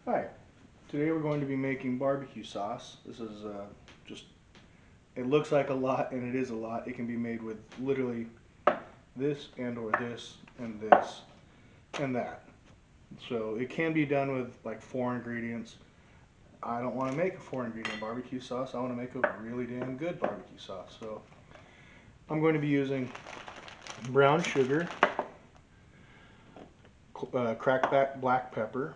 Hi, today we're going to be making barbecue sauce. This is just, it looks like a lot and it is a lot. It can be made with literally this and or this and this and that. So it can be done with like 4 ingredients. I don't want to make a 4 ingredient barbecue sauce. I want to make a really damn good barbecue sauce. So I'm going to be using brown sugar, cracked black pepper,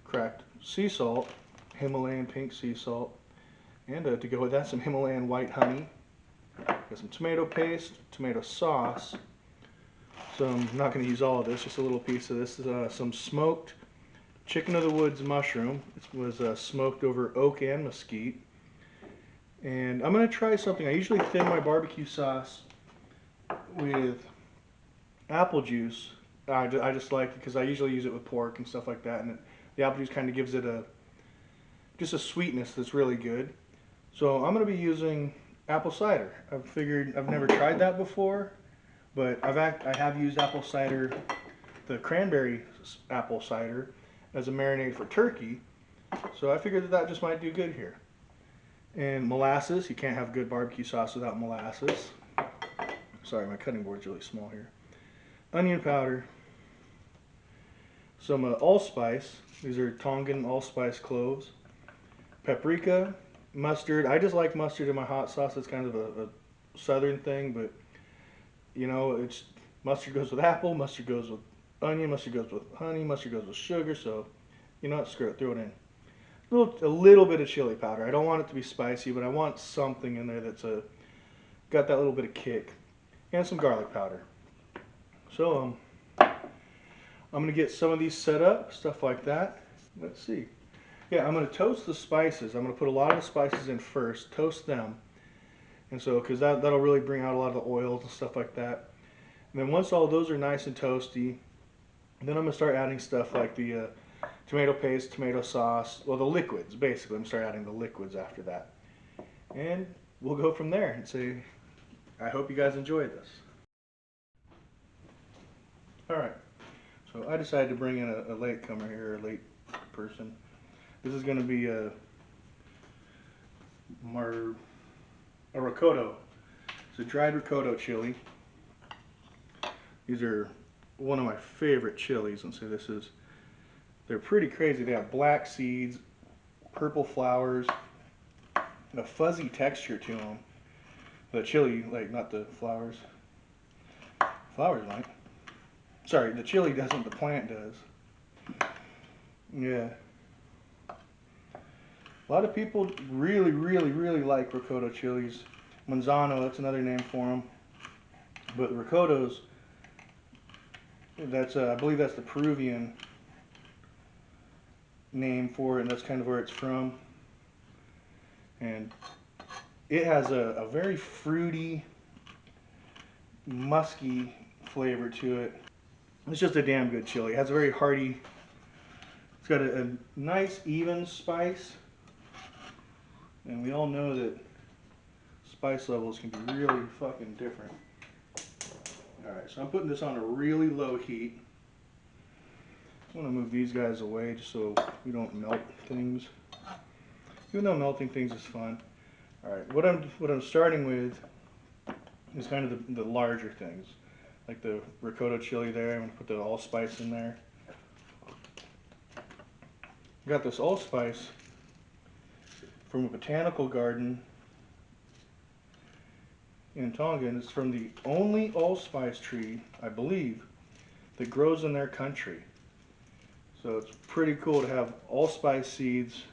cracked sea salt, Himalayan pink sea salt, and to go with that, some Himalayan white honey. Got some tomato paste, tomato sauce. So I'm not going to use all of this, just a little piece of this. Some smoked chicken of the woods mushroom. It was smoked over oak and mesquite. And I'm going to try something. I usually thin my barbecue sauce with apple juice. I just like it because I usually use it with pork and stuff like that. And the apple juice kind of gives it just a sweetness that's really good. So I'm going to be using apple cider. I've never tried that before, but I have used apple cider, the cranberry apple cider, as a marinade for turkey. So I figured that just might do good here. And molasses. You can't have good barbecue sauce without molasses. Sorry, my cutting board's really small here. Onion powder. Some allspice. These are Tongan allspice cloves. Paprika, mustard. I just like mustard in my hot sauce. It's kind of a southern thing, but you know, it's mustard goes with apple, mustard goes with onion, mustard goes with honey, mustard goes with sugar. So, you know what? Screw it. Throw it in. A little bit of chili powder. I don't want it to be spicy, but I want something in there that's got that little bit of kick, and some garlic powder. So I'm gonna get some of these set up, stuff like that. Let's see. Yeah, I'm going to toast the spices. I'm going to put a lot of the spices in first, toast them. And so, because that'll really bring out a lot of the oils and stuff like that. And then once all those are nice and toasty, then I'm going to start adding stuff like the tomato paste, tomato sauce, well, the liquids, basically. I'm going to start adding the liquids after that. And we'll go from there and say, I hope you guys enjoyed this. All right, so I decided to bring in a latecomer here, a late person. This is going to be a ricotta. It's a dried ricotta chili. These are one of my favorite chilies, and so they're pretty crazy. They have black seeds, purple flowers, a fuzzy texture to them. The chili, like, not the flowers. Flowers might. Sorry, the chili doesn't, the plant does. Yeah. A lot of people really, really, really like ricotta chilies. Manzano, that's another name for them. But ricottos, I believe that's the Peruvian name for it, and that's kind of where it's from. And it has a very fruity, musky flavor to it. It's just a damn good chili. It has a very hearty, it's got a nice even spice. And we all know that spice levels can be really fucking different. Alright, so I'm putting this on a really low heat. I want to move these guys away just so we don't melt things. Even though melting things is fun. Alright, what I'm starting with is kind of the larger things. Like the ricotta chili there. I'm going to put the allspice in there. Got this allspice from a botanical garden in Tonga. It's from the only allspice tree, I believe, that grows in their country. So it's pretty cool to have allspice seeds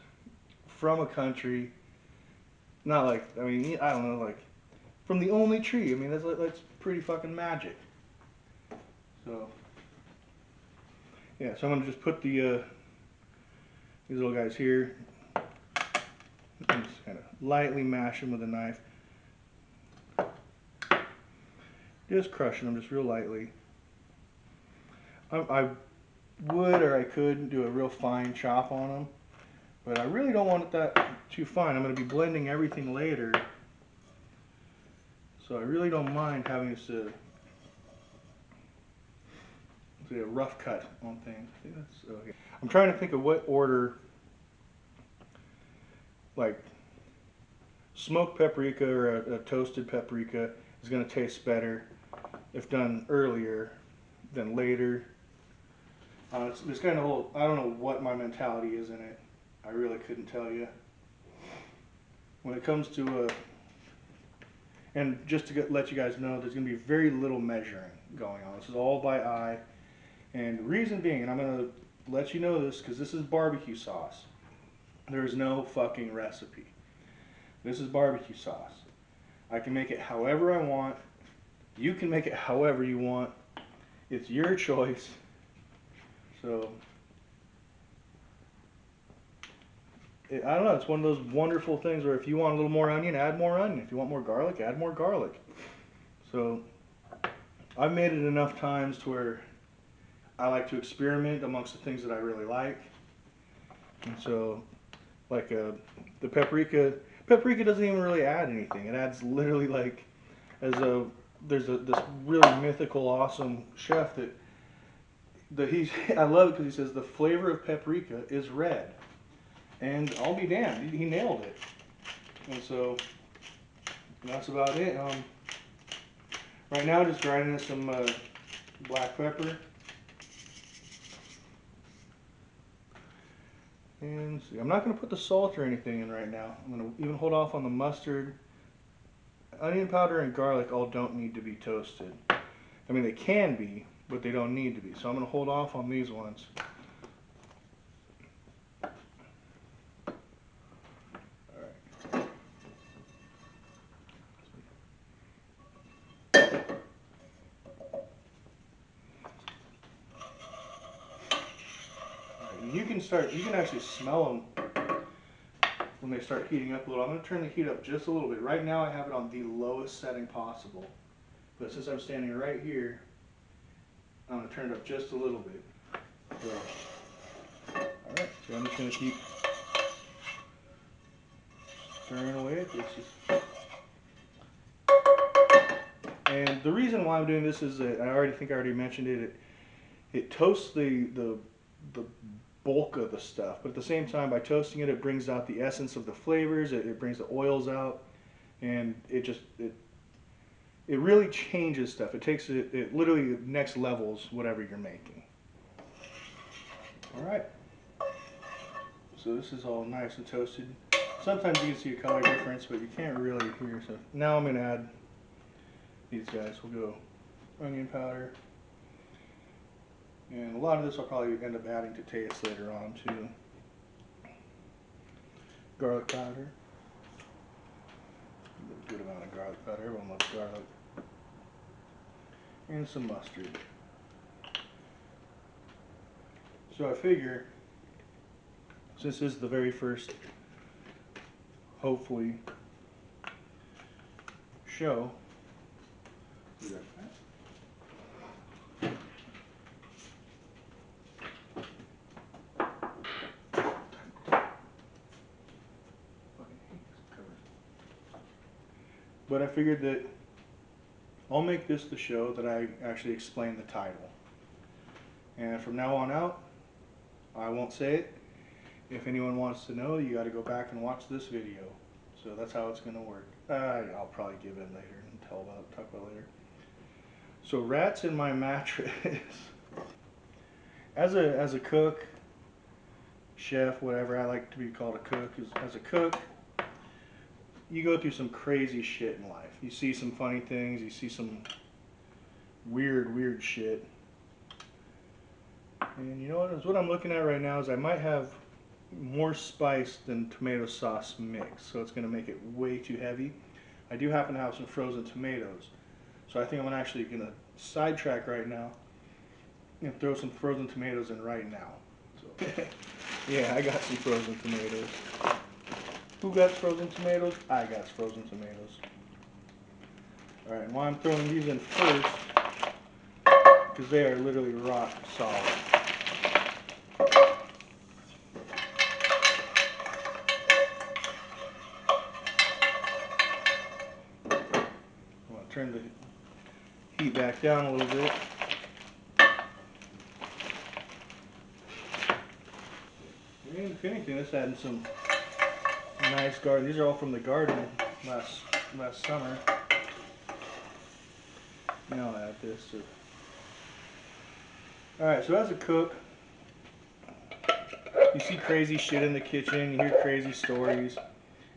from a country. Not like, I mean, I don't know, like from the only tree. I mean, that's pretty fucking magic. So yeah, so I'm gonna just put these little guys here and just kind of lightly mash them with a knife. Just crushing them just real lightly. I would, or I could do a real fine chop on them, but I really don't want it that too fine. I'm going to be blending everything later, so I really don't mind having a rough cut on things. I think that's okay. I'm trying to think of what order, like smoked paprika or a toasted paprika is going to taste better if done earlier than later. It's kind of whole, I don't know what my mentality is in it. I really couldn't tell you. When it comes to and just to let you guys know, there's going to be very little measuring going on. This is all by eye. And the reason being, and I'm going to let you know this because this is barbecue sauce. There is no fucking recipe. This is barbecue sauce. I can make it however I want. You can make it however you want. It's your choice. So, I don't know, it's one of those wonderful things where if you want a little more onion, add more onion. If you want more garlic, add more garlic. So, I've made it enough times to where I like to experiment amongst the things that I really like. And so, like the paprika doesn't even really add anything. It adds literally like, there's this really mythical, awesome chef I love it because he says the flavor of paprika is red. And I'll be damned, he nailed it. And so, that's about it. Right now, just grinding some black pepper. And see, I'm not going to put the salt or anything in right now. I'm going to even hold off on the mustard. Onion powder and garlic all don't need to be toasted. I mean, they can be, but they don't need to be. So I'm going to hold off on these ones. You can actually smell them when they start heating up a little. I'm going to turn the heat up just a little bit. Right now I have it on the lowest setting possible. But since I'm standing right here, I'm going to turn it up just a little bit. So, alright, so I'm just going to keep stirring away at this. And the reason why I'm doing this is that I already mentioned it. It toasts the bulk of the stuff, but at the same time, by toasting it, it brings out the essence of the flavors. It brings the oils out, and it really changes stuff. It takes it literally next levels whatever you're making. All right. So this is all nice and toasted. Sometimes you can see a color difference, but you can't really hear. So now I'm going to add these guys. We'll go onion powder. And a lot of this I'll probably end up adding to taste later on too. Garlic powder. A good amount of garlic powder. Everyone loves garlic. And some mustard. So I figure, since this is the very first, hopefully, show, but I figured that I'll make this the show that I actually explain the title. And from now on out, I won't say it. If anyone wants to know, you got to go back and watch this video. So that's how it's going to work. I'll probably give in later and talk about it later. So rats in my mattress. As a cook, chef, whatever, I like to be called a cook. As a cook, you go through some crazy shit in life. You see some funny things. You see some weird shit. And you know what I'm looking at right now is I might have more spice than tomato sauce mix, so it's going to make it way too heavy. I do happen to have some frozen tomatoes, so I think I'm actually going to sidetrack right now and throw some frozen tomatoes in right now. So, yeah, I got some frozen tomatoes. Who got frozen tomatoes? I got frozen tomatoes. Alright, and why I'm throwing these in first, because they are literally rock solid. I'm going to turn the heat back down a little bit. if anything, this adding some nice garden. These are all from the garden last summer. Now I'll add this to. Alright, so as a cook, you see crazy shit in the kitchen, you hear crazy stories,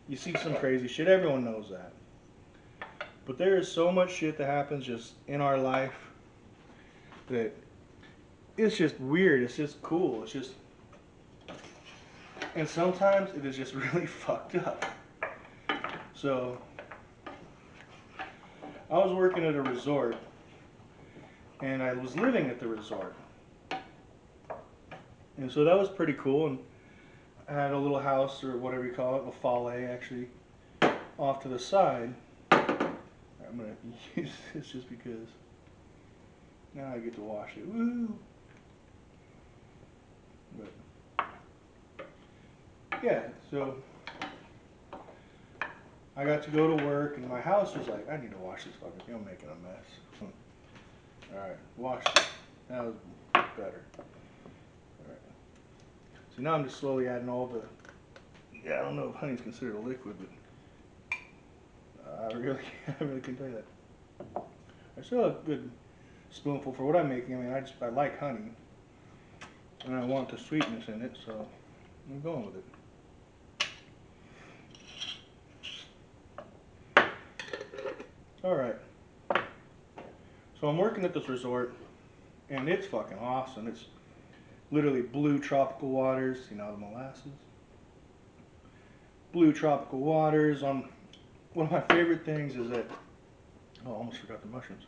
you see some crazy shit, everyone knows that. But there is so much shit that happens just in our life that it's just weird, it's just cool, it's just, and sometimes it is just really fucked up. So, I was working at a resort, and I was living at the resort. And so that was pretty cool, and I had a little house, or whatever you call it, a folly actually, off to the side. I'm going to use this just because now I get to wash it. Woo! But, yeah, so I got to go to work, and my house was like, I need to wash this fucking thing, I'm making a mess. Alright, wash it. That was better. Alright. So now I'm just slowly adding all the, I don't know if honey's considered a liquid, but I really can tell you that. I still have a good spoonful for what I'm making. I mean, I like honey, and I want the sweetness in it, so I'm going with it. Alright. So I'm working at this resort, and it's fucking awesome. It's literally blue tropical waters, you know, the molasses. Blue tropical waters. One of my favorite things is that, oh, I almost forgot the mushrooms.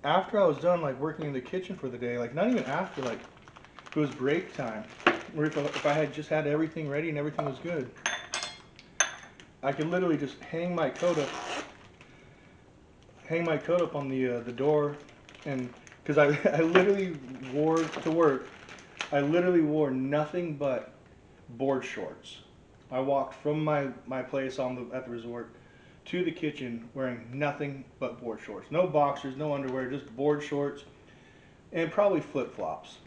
After I was done, like, working in the kitchen for the day, like, not even after, like, it was break time, or if I had just had everything ready and everything was good, I could literally just hang my coat up on the door, and because I literally wore to work, I literally wore nothing but board shorts. I walked from my place at the resort to the kitchen wearing nothing but board shorts. No boxers, no underwear, just board shorts, and probably flip-flops.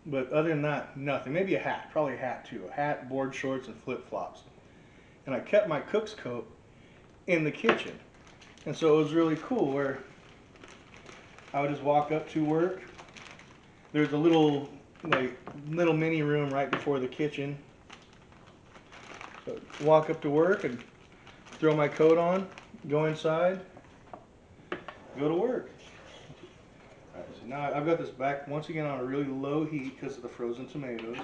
But other than that, nothing. Maybe a hat, probably a hat too. A hat, board shorts, and flip-flops. And I kept my cook's coat in the kitchen. And so it was really cool where I would just walk up to work. There's a little mini room right before the kitchen. So walk up to work and throw my coat on, go inside, go to work. Alright, so now I've got this back once again on a really low heat because of the frozen tomatoes.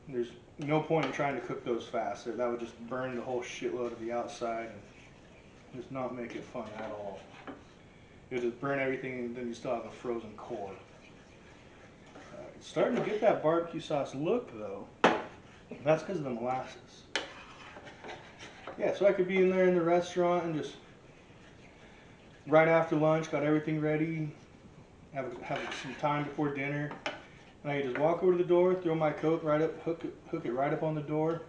There's no point in trying to cook those fast. That would just burn the whole shitload of the outside and just not make it fun at all. It would just burn everything, and then you still have a frozen core. It's starting to get that barbecue sauce look though. That's because of the molasses. Yeah, so I could be in there in the restaurant and just right after lunch, got everything ready, have some time before dinner, and I could just walk over to the door, throw my coat right up, hook it right up on the door,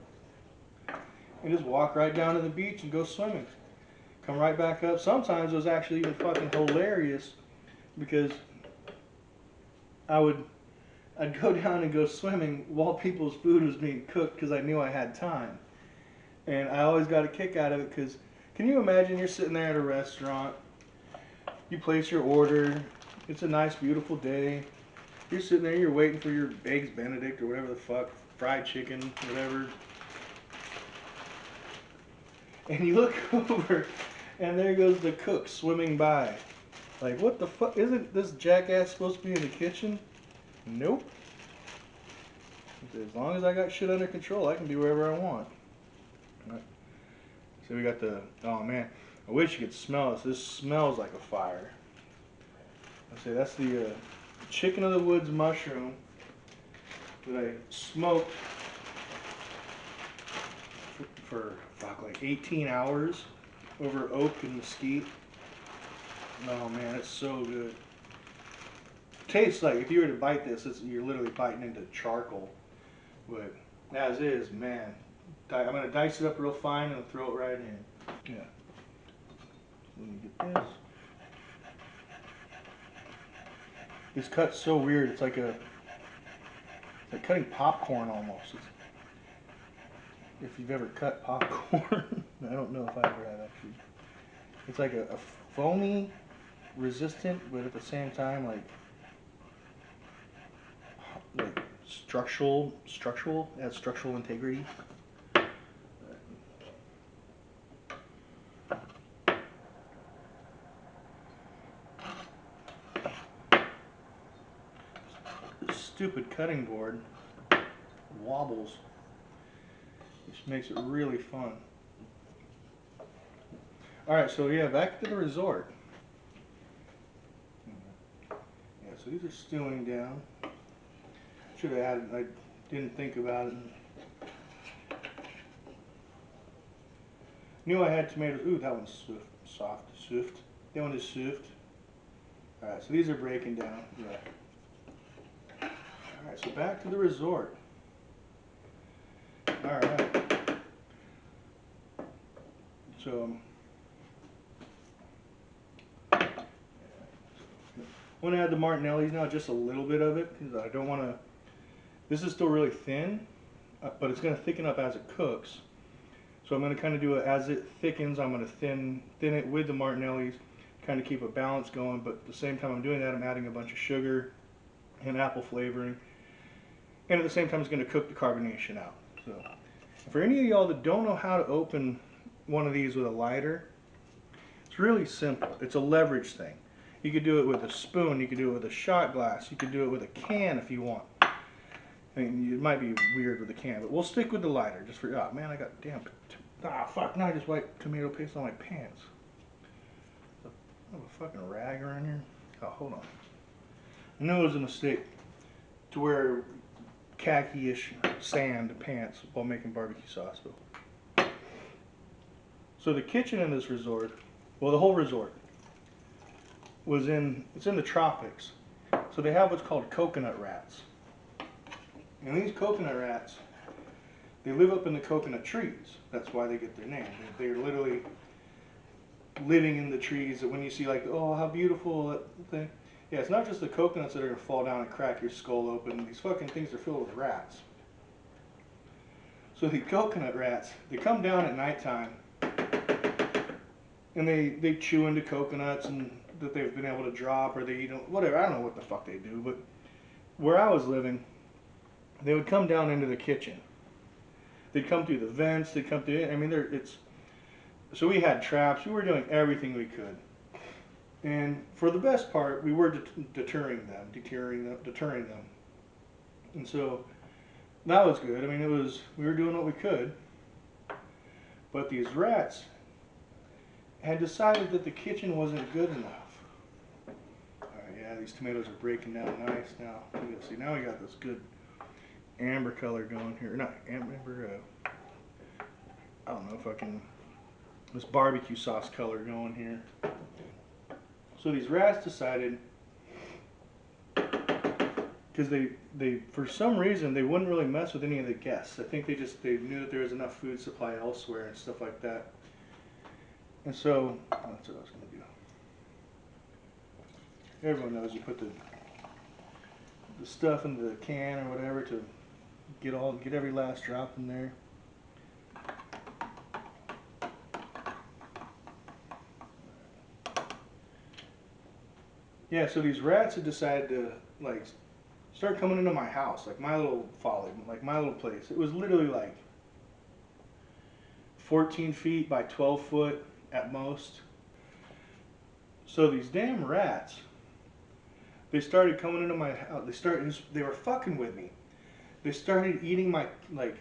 and just walk right down to the beach and go swimming. Come right back up. Sometimes it was actually even fucking hilarious because I'd go down and go swimming while people's food was being cooked because I knew I had time. And I always got a kick out of it because, can you imagine you're sitting there at a restaurant, you place your order, it's a nice beautiful day, you're sitting there, you're waiting for your Eggs Benedict or whatever the fuck, fried chicken, whatever, and you look over and there goes the cook swimming by. Like, what the fuck, isn't this jackass supposed to be in the kitchen? Nope. As long as I got shit under control, I can be wherever I want. Right. So we got the, oh man, I wish you could smell this. This smells like a fire. I say that's the chicken of the woods mushroom that I smoked for fuck, like 18 hours over oak and mesquite. Oh man, it's so good. Tastes like, if you were to bite this, you're literally biting into charcoal. But as is, man, I'm going to dice it up real fine and throw it right in. Yeah. Let me get this. It's cut so weird. It's like it cutting popcorn almost. If you've ever cut popcorn, I don't know if I ever have actually. It's like a foamy, resistant, but at the same time like structural, has structural integrity. This stupid cutting board wobbles, which makes it really fun. Alright, so yeah, back to the resort. Yeah, so these are stewing down. Should have added, I didn't think about it. Knew I had tomatoes. Ooh, that one's soft. Swift. That one is swift. Alright, so these are breaking down. Yeah. Alright, so back to the resort. Alright. So, I want to add the Martinelli's now, just a little bit of it, because I don't want to. This is still really thin, but it's going to thicken up as it cooks. So I'm going to kind of do it as it thickens. I'm going to thin it with the Martinelli's, kind of keep a balance going. But at the same time I'm doing that, I'm adding a bunch of sugar and apple flavoring, and at the same time it's going to cook the carbonation out. So for any of y'all that don't know how to open one of these with a lighter, it's really simple. It's a leverage thing. You could do it with a spoon, you could do it with a shot glass, you could do it with a can if you want. I mean, it might be weird with a can, but we'll stick with the lighter just for, oh man, I got damn, fuck, now I just wiped tomato paste on my pants. I have a fucking rag around here. Oh, hold on. I know it was a mistake to wear khaki-ish sand pants while making barbecue sauce, but. So the kitchen in this resort, well, the whole resort, it's in the tropics. So they have what's called coconut rats. And these coconut rats, they live up in the coconut trees. That's why they get their name. They're literally living in the trees. That when you see like, oh, how beautiful that thing. Yeah, it's not just the coconuts that are going to fall down and crack your skull open. These fucking things are filled with rats. So the coconut rats, they come down at nighttime and they chew into coconuts and that they've been able to drop, or they eat them, whatever. I don't know what the fuck they do, but where I was living, they would come down into the kitchen. They'd come through the vents. They'd come through. I mean, so we had traps. We were doing everything we could, and for the best part, we were deterring them. And so that was good. I mean, we were doing what we could, but these rats had decided that the kitchen wasn't good enough. Yeah, these tomatoes are breaking down nice now. See, now we got this good amber color going here. Not amber, I don't know if I can, this barbecue sauce color going here. So these rats decided, because they for some reason, they wouldn't really mess with any of the guests. I think they knew that there was enough food supply elsewhere and stuff like that. And so, that's what I was going to do. Everyone knows you put the stuff in the can or whatever to get every last drop in there. Yeah, so these rats had decided to like start coming into my house, like my little folly, like my little place. It was literally like 14 feet by 12 foot at most. So these damn rats, they started coming into my house. They were fucking with me. They started eating my, like,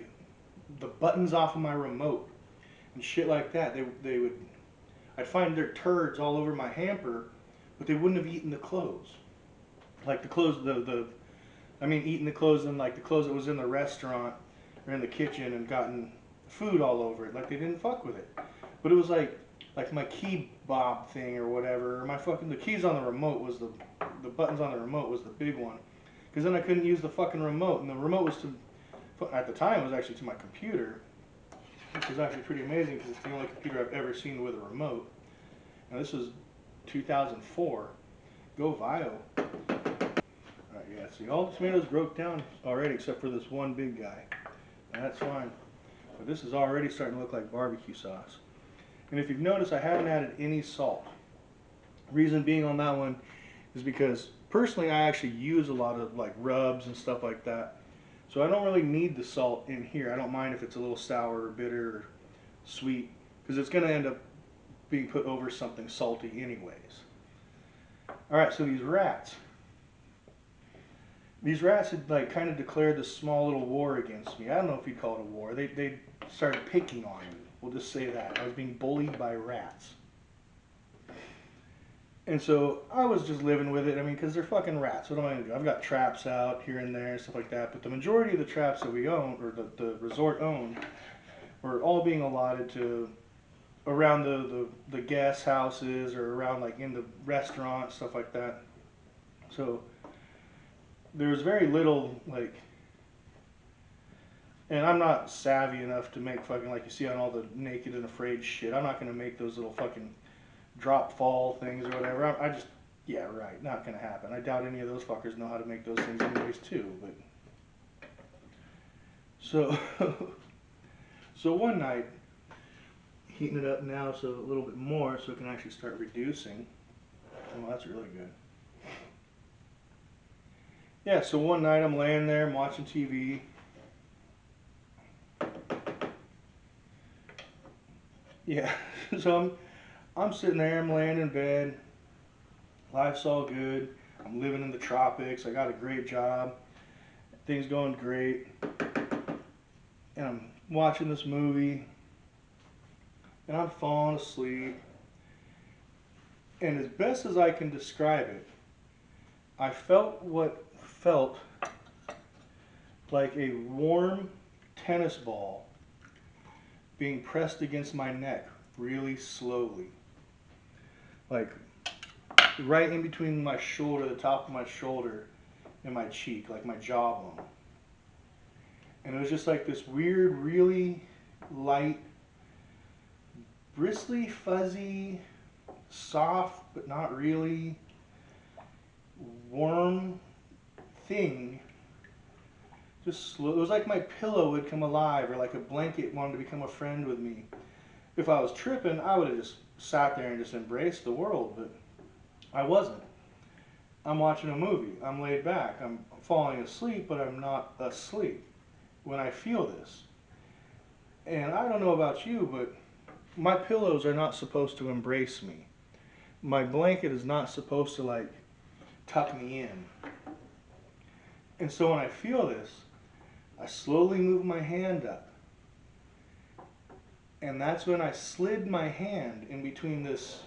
the buttons off of my remote and shit like that. I'd find their turds all over my hamper, but they wouldn't have eaten the clothes. Like the clothes, eating the clothes and like the clothes that was in the restaurant or in the kitchen and gotten food all over it. Like they didn't fuck with it. But it was like my key bob thing or whatever. Or the keys on the remote was the buttons on the remote was the big one. Because then I couldn't use the fucking remote, and the remote was at the time, it was actually to my computer, which was actually pretty amazing because it's the only computer I've ever seen with a remote. Now this was 2004. Go Vio. Alright, yeah, see, all the tomatoes broke down already except for this one big guy. That's fine. But this is already starting to look like barbecue sauce. And if you've noticed, I haven't added any salt. Reason being on that one is because personally I actually use a lot of like rubs and stuff like that. So I don't really need the salt in here. I don't mind if it's a little sour or bitter or sweet, because it's going to end up being put over something salty anyways. Alright, so these rats. These rats had like kind of declared this small little war against me. I don't know if you'd call it a war. They started picking on me. We'll just say that. I was being bullied by rats. And so I was just living with it. I mean, because they're fucking rats. What am I going to do? I've got traps out here and there, stuff like that. But the majority of the traps that we own, or the resort owned, were all being allotted to around the guest houses or around like in the restaurants, stuff like that. So there's very little like, and I'm not savvy enough to make fucking like you see on all the Naked and Afraid shit. I'm not going to make those little fucking drop fall things or whatever. I just, yeah, right, not going to happen. I doubt any of those fuckers know how to make those things anyways too. But so so one night, heating it up now so a little bit more so it can actually start reducing. Oh, that's really good. Yeah, so one night I'm laying there, I'm watching TV. Yeah, so I'm sitting there, I'm laying in bed. Life's all good. I'm living in the tropics. I got a great job. Things going great. And I'm watching this movie. And I'm falling asleep. And as best as I can describe it, I felt what felt like a warm tennis ball being pressed against my neck really slowly. Like right in between my shoulder, the top of my shoulder, and my cheek, like my jawbone. And it was just like this weird, really light, bristly, fuzzy, soft, but not really, warm thing. Just slow. It was like my pillow would come alive, or like a blanket wanted to become a friend with me. If I was tripping, I would have just sat there and just embraced the world, but I wasn't. I'm watching a movie. I'm laid back. I'm falling asleep, but I'm not asleep when I feel this. And I don't know about you, but my pillows are not supposed to embrace me. My blanket is not supposed to like tuck me in. And so when I feel this, I slowly move my hand up. And that's when I slid my hand in between this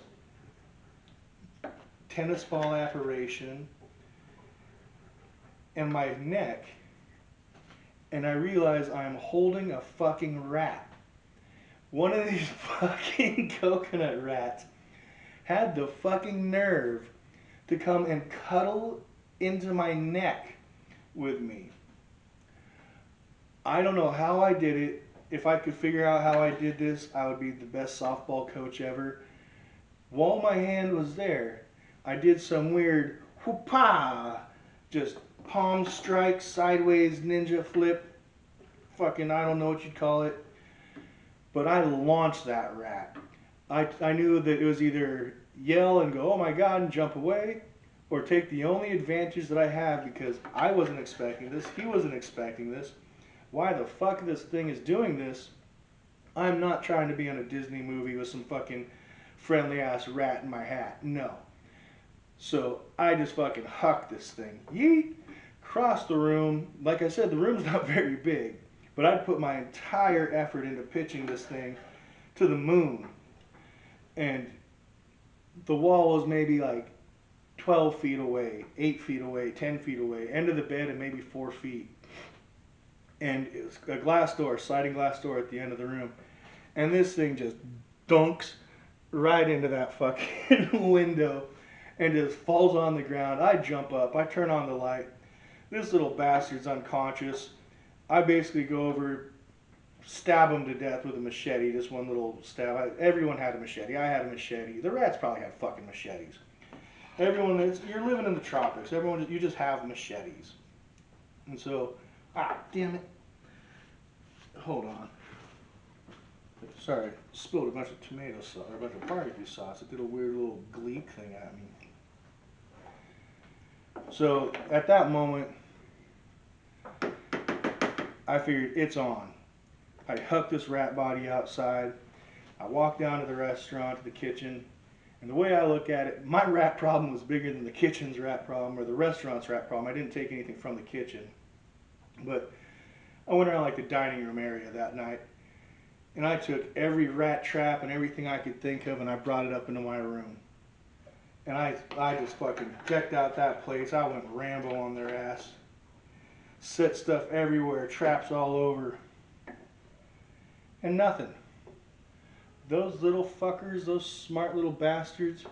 tennis ball apparition and my neck, and I realize I'm holding a fucking rat. One of these fucking coconut rats had the fucking nerve to come and cuddle into my neck with me. I don't know how I did it. If I could figure out how I did this, I would be the best softball coach ever. While my hand was there, I did some weird whoop-ah, just palm strike, sideways ninja flip, fucking I don't know what you'd call it. But I launched that rat. I knew that it was either yell and go, oh my God, and jump away, or take the only advantage that I have because I wasn't expecting this, he wasn't expecting this. Why the fuck this thing is doing this? I'm not trying to be in a Disney movie with some fucking friendly ass rat in my hat. No. So I just fucking hucked this thing. Yeet! Across the room. Like I said, the room's not very big. But I'd put my entire effort into pitching this thing to the moon. And the wall was maybe like 12 feet away, 8 feet away, 10 feet away, end of the bed and maybe 4 feet. And it was a glass door, sliding glass door at the end of the room. And this thing just dunks right into that fucking window and just falls on the ground. I jump up, I turn on the light. This little bastard's unconscious. I basically go over, stab him to death with a machete, just one little stab. Everyone had a machete. I had a machete. The rats probably had fucking machetes. Everyone, you're living in the tropics. Everyone, you just have machetes. And so, damn it. Hold on. Sorry, spilled a bunch of tomato sauce, or a bunch of barbecue sauce. It did a weird little gleek thing at me. So, at that moment, I figured it's on. I hucked this rat body outside. I walked down to the restaurant, to the kitchen, and the way I look at it, my rat problem was bigger than the kitchen's rat problem or the restaurant's rat problem. I didn't take anything from the kitchen. But I went around like the dining room area that night, and I took every rat trap and everything I could think of, and I brought it up into my room. And I just fucking decked out that place. I went Rambo on their ass. Set stuff everywhere, traps all over. And nothing. Those little fuckers, those smart little bastards,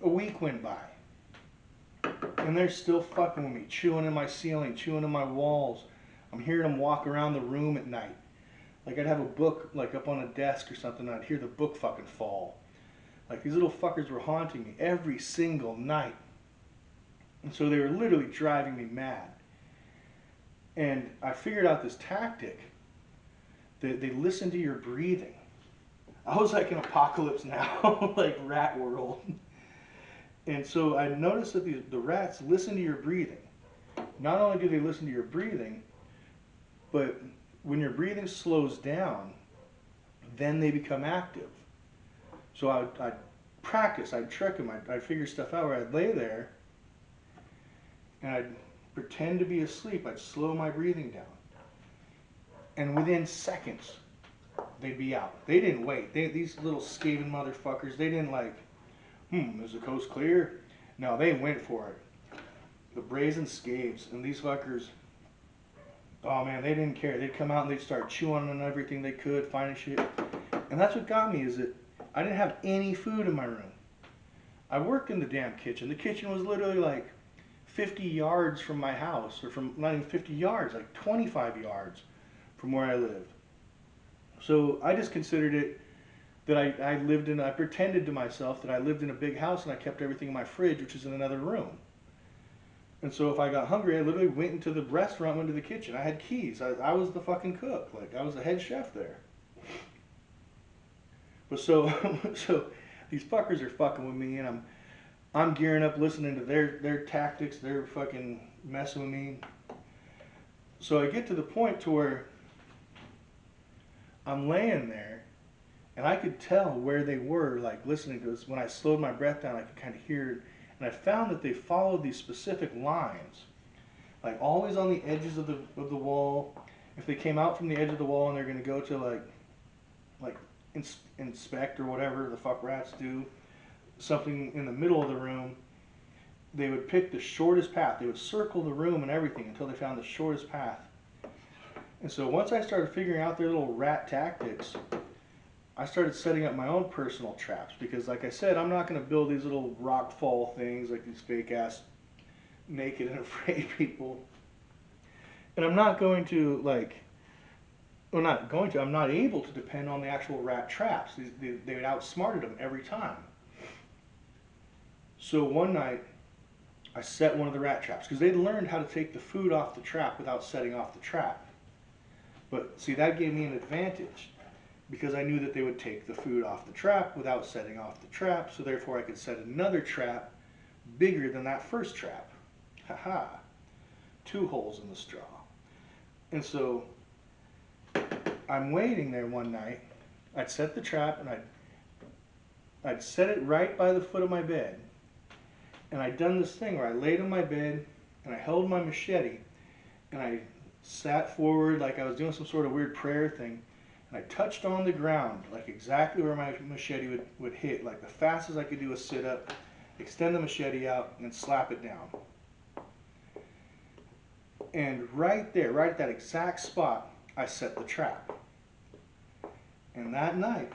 a week went by. And they're still fucking with me, chewing in my ceiling, chewing in my walls. I'm hearing them walk around the room at night. Like I'd have a book like up on a desk or something, and I'd hear the book fucking fall. Like these little fuckers were haunting me every single night. And so they were literally driving me mad. And I figured out this tactic. They listen to your breathing. I was like in Apocalypse Now, like Rat World. And so I noticed that the rats listen to your breathing. Not only do they listen to your breathing, but when your breathing slows down, then they become active. So I'd practice, I'd trick them, I'd figure stuff out where I'd lay there and I'd pretend to be asleep. I'd slow my breathing down. And within seconds, they'd be out. They didn't wait. These little skaven motherfuckers, they didn't like, is the coast clear? No, they went for it. The brazen scaves. And these fuckers, oh man, they didn't care. They'd come out and they'd start chewing on everything they could, finding shit. And that's what got me, is that I didn't have any food in my room. I worked in the damn kitchen. The kitchen was literally like 50 yards from my house, or from not even 50 yards, like 25 yards from where I lived. So I just considered it that I pretended to myself that I lived in a big house and I kept everything in my fridge, which is in another room. And so if I got hungry, I literally went into the restaurant, went to the kitchen. I had keys. I was the fucking cook. Like, I was the head chef there. But so these fuckers are fucking with me, and I'm gearing up, listening to their tactics. They're fucking messing with me. So I get to the point to where I'm laying there, and I could tell where they were, like listening to this. When I slowed my breath down, I could kind of hear it. And I found that they followed these specific lines, like always on the edges of the wall. If they came out from the edge of the wall and they're going to go to like inspect or whatever the fuck rats do, something in the middle of the room, they would pick the shortest path. They would circle the room and everything until they found the shortest path. And so once I started figuring out their little rat tactics, I started setting up my own personal traps, because like I said, I'm not going to build these little rock fall things like these fake ass naked and afraid people. And I'm not going to I'm not able to depend on the actual rat traps. They outsmarted them every time. So one night I set one of the rat traps, because they'd learned how to take the food off the trap without setting off the trap. But see, that gave me an advantage, because I knew that they would take the food off the trap without setting off the trap, so therefore I could set another trap bigger than that first trap. Haha. 2 holes in the straw. And so I'm waiting there one night. I'd set the trap, and I'd set it right by the foot of my bed. And I'd done this thing where I laid on my bed and I held my machete and I sat forward like I was doing some sort of weird prayer thing. And I touched on the ground, like exactly where my machete would hit, like the fastest I could do a sit-up, extend the machete out, and slap it down. And right there, right at that exact spot, I set the trap. And that night,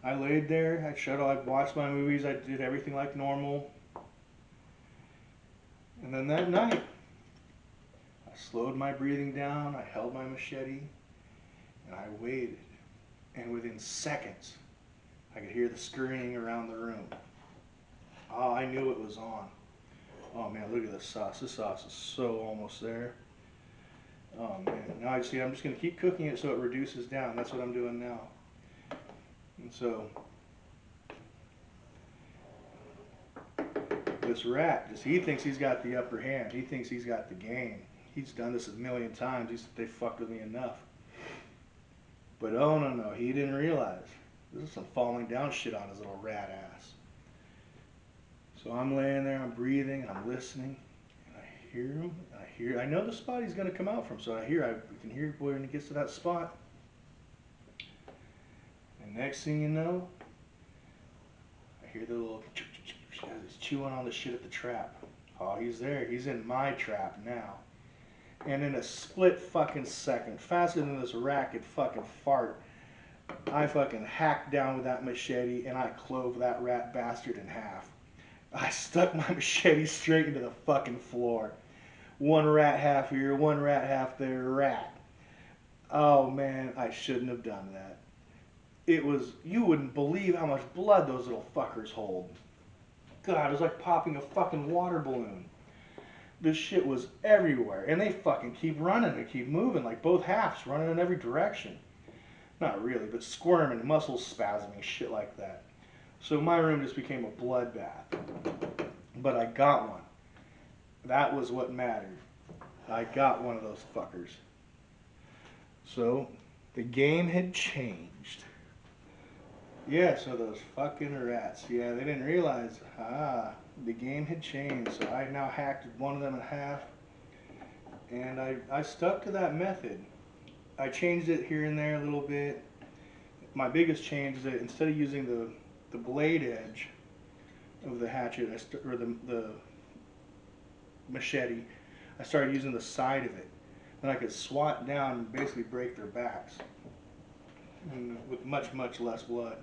I laid there, I watched my movies, I did everything like normal. And then that night, I slowed my breathing down, I held my machete, and I waited. And within seconds, I could hear the scurrying around the room. Oh, I knew it was on. Oh man, look at this sauce. This sauce is so almost there. Oh man, now I see I'm just going to keep cooking it so it reduces down. That's what I'm doing now. And so, this rat, he thinks he's got the upper hand. He thinks he's got the game. He's done this a million times. They fucked with me enough. But oh no, he didn't realize. This is some falling down shit on his little rat ass. So I'm laying there, I'm breathing, I'm listening, and I hear him. I know the spot he's going to come out from. So I can hear when he gets to that spot. And next thing you know, I hear the little he's chewing on the shit at the trap. Oh, he's there. He's in my trap now. And in a split fucking second, faster than this rat could fucking fart, I fucking hacked down with that machete and I clove that rat bastard in half. I stuck my machete straight into the fucking floor. One rat half here, one rat half there, rat. Oh man, I shouldn't have done that. You wouldn't believe how much blood those little fuckers hold. God, it was like popping a fucking water balloon. This shit was everywhere. And they fucking keep running. They keep moving, like both halves, running in every direction. Not really, but squirming, muscles spasming, shit like that. So my room just became a bloodbath. But I got one. That was what mattered. I got one of those fuckers. So, the game had changed. Yeah, so those fucking rats. Yeah, they didn't realize, the game had changed. So I now hacked one of them in half. And I stuck to that method. I changed it here and there a little bit. My biggest change is that instead of using the blade edge of the hatchet, or the machete, I started using the side of it. Then I could swat down and basically break their backs. And with much, much less blood.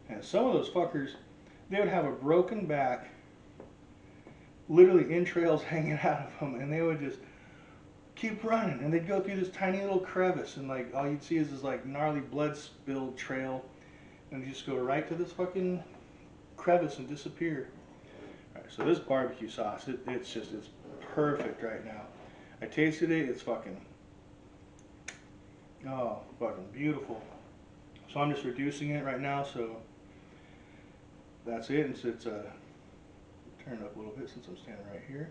And some of those fuckers, they would have a broken back, literally entrails hanging out of them, and they would just keep running, and they'd go through this tiny little crevice, and like all you'd see is this like gnarly blood-spilled trail, and you just go right to this fucking crevice and disappear. All right, so this barbecue sauce, it's perfect right now. I tasted it, it's fucking beautiful. So I'm just reducing it right now, so that's it. And so it's turn it up a little bit since I'm standing right here.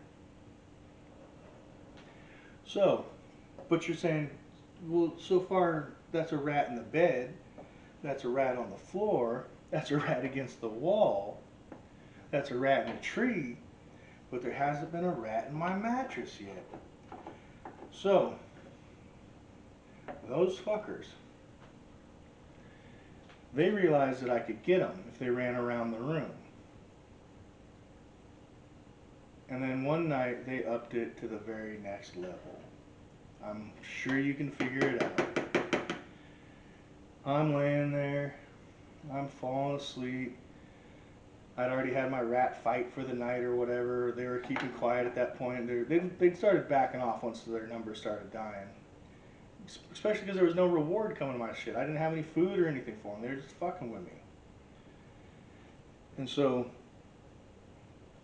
So, but you're saying, well, so far that's a rat in the bed, that's a rat on the floor, that's a rat against the wall, that's a rat in a tree, but there hasn't been a rat in my mattress yet. So, those fuckers, they realized that I could get them if they ran around the room. And then one night they upped it to the very next level. I'm sure you can figure it out. I'm laying there, I'm falling asleep. I'd already had my rat fight for the night or whatever. They were keeping quiet at that point. They started backing off once their numbers started dying. Especially because there was no reward coming to my shit. I didn't have any food or anything for them. They were just fucking with me. And so,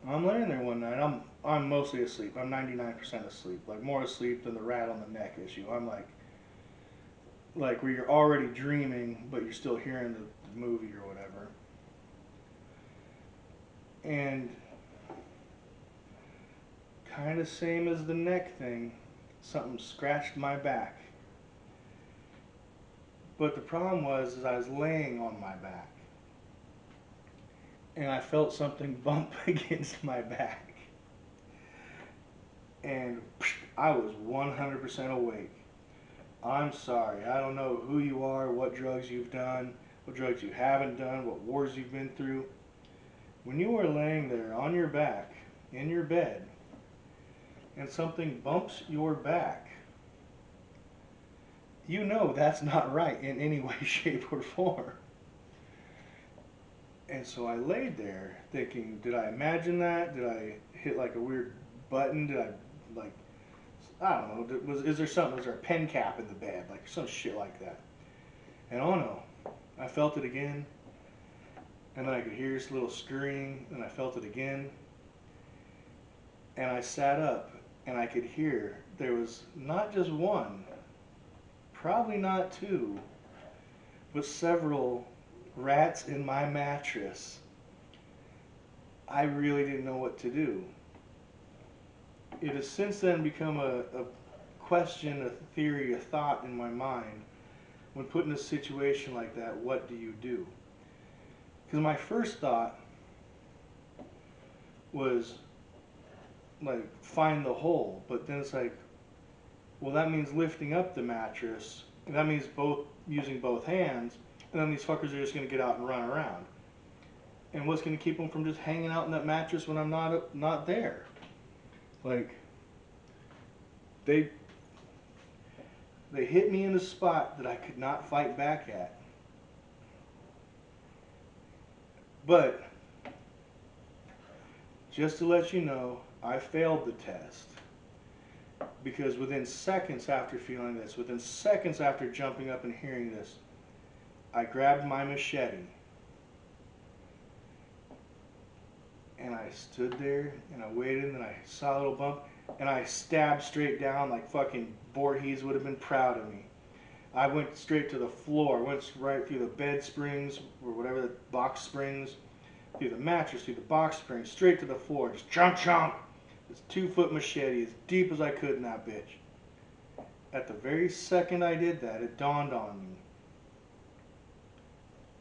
I'm laying there one night. I'm mostly asleep. I'm 99% asleep. Like more asleep than the rat on the neck issue. I'm like where you're already dreaming, but you're still hearing the movie or whatever. And kind of same as the neck thing, something scratched my back. But the problem was I was laying on my back. And I felt something bump against my back. And I was 100% awake. I'm sorry, I don't know who you are, what drugs you've done, what drugs you haven't done, what wars you've been through. When you are laying there on your back, in your bed, and something bumps your back, you know that's not right in any way, shape, or form. And so I laid there thinking, did I imagine that? Did I hit like a weird button? Did I, like, I don't know, was there a pen cap in the bed? Like some shit like that. And oh no, I felt it again. And then I could hear this little scurrying, and I felt it again. And I sat up, and I could hear there was not just one, probably not two, but several rats in my mattress. I really didn't know what to do. It has since then become a question, a theory, a thought in my mind. When put in a situation like that, what do you do? Because my first thought was like find the hole, but then it's like, well, that means lifting up the mattress, and that means using both hands, and then these fuckers are just going to get out and run around. And what's going to keep them from just hanging out in that mattress when I'm not there? Like, they hit me in a spot that I could not fight back at. But just to let you know, I failed the test. Because within seconds after feeling this, within seconds after jumping up and hearing this, I grabbed my machete. And I stood there and I waited, and I saw a little bump, and I stabbed straight down like fucking Voorhees would have been proud of me. I went straight to the floor, went right through the bed springs, or whatever, the box springs, through the mattress, through the box springs, straight to the floor, just chomp chomp. This 2-foot machete as deep as I could in that bitch. At the very second I did that, it dawned on me.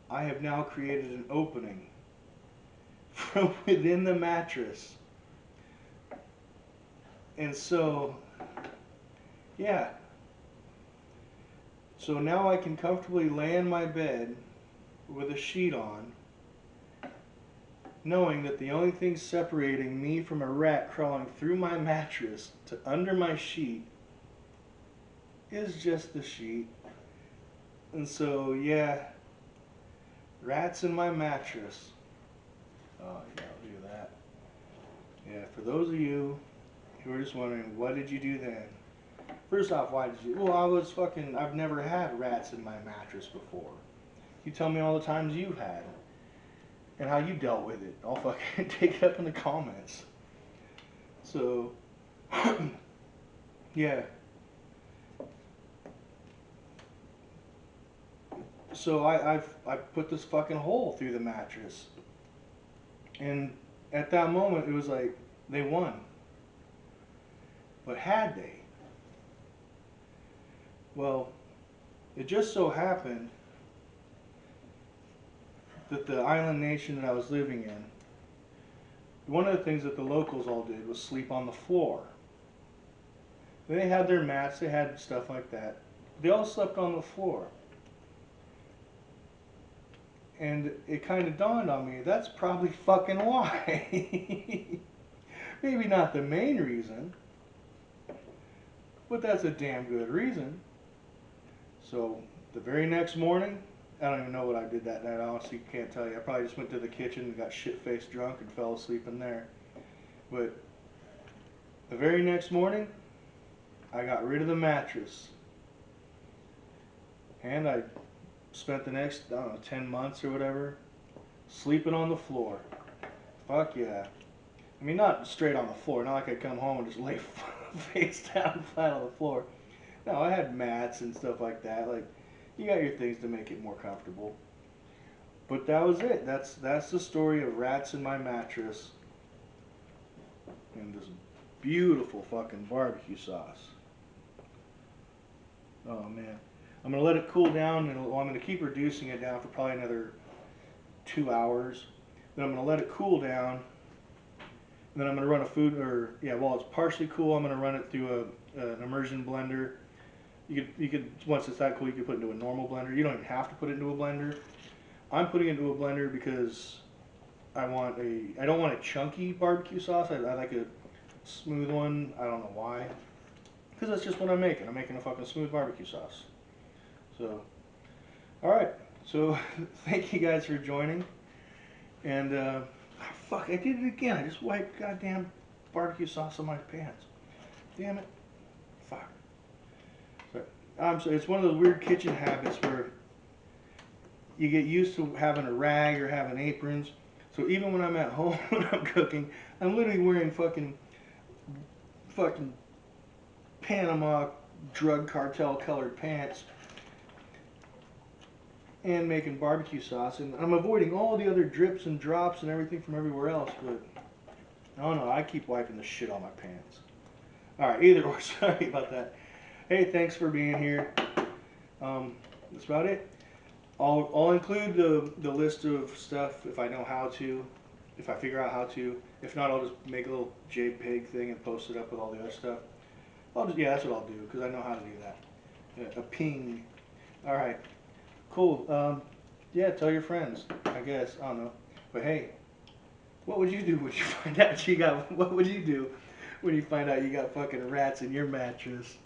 I have now created an opening from within the mattress. And so, yeah. So now I can comfortably lay in my bed with a sheet on, knowing that the only thing separating me from a rat crawling through my mattress to under my sheet is just the sheet. And so, yeah, rats in my mattress. Oh, yeah, I'll do that. Yeah, for those of you who are just wondering, what did you do then? First off, why did you? Well, I've never had rats in my mattress before. You tell me all the times you've had and how you dealt with it. I'll fucking take it up in the comments. So, yeah. So I've put this fucking hole through the mattress. And at that moment, it was like, they won. But had they? Well, it just so happened that the island nation that I was living in, one of the things that the locals all did was sleep on the floor. They had their mats, they had stuff like that. They all slept on the floor. And it kind of dawned on me, that's probably fucking why. Maybe not the main reason, but that's a damn good reason. So the very next morning, I don't even know what I did that night. I honestly can't tell you. I probably just went to the kitchen and got shit-faced drunk and fell asleep in there. But the very next morning, I got rid of the mattress. And I spent the next, I don't know, 10 months or whatever, sleeping on the floor. Fuck yeah. I mean, not straight on the floor. Not like I'd come home and just lay face down flat on the floor. No, I had mats and stuff like that. Like, you got your things to make it more comfortable. But that was it. That's the story of rats in my mattress and this beautiful fucking barbecue sauce. Oh man. I'm going to let it cool down, and I'm going to keep reducing it down for probably another 2 hours. Then I'm going to let it cool down. And then I'm going to run while it's partially cool, I'm going to run it through an immersion blender. You could once it's that cool, you could put it into a normal blender. You don't even have to put it into a blender. I'm putting it into a blender because I don't want a chunky barbecue sauce. I like a smooth one. I don't know why. Because that's just what I'm making. I'm making a fucking smooth barbecue sauce. So, alright. So, thank you guys for joining. And, fuck, I did it again. I just wiped goddamn barbecue sauce on my pants. Damn it. Fuck. So, it's one of those weird kitchen habits where you get used to having a rag or having aprons. So even when I'm at home when I'm cooking, I'm literally wearing fucking Panama drug cartel colored pants and making barbecue sauce, and I'm avoiding all the other drips and drops and everything from everywhere else. But I don't know, I keep wiping the shit on my pants. All right, either or, sorry about that. Hey, thanks for being here. That's about it. I'll include the list of stuff if I know how to, if I figure out how to. If not, I'll just make a little JPEG thing and post it up with all the other stuff. Yeah, that's what I'll do because I know how to do that. A ping. All right, cool. Yeah, tell your friends. I guess I don't know, but hey, what would you do when you find out you got? What would you do when you find out you got fucking rats in your mattress?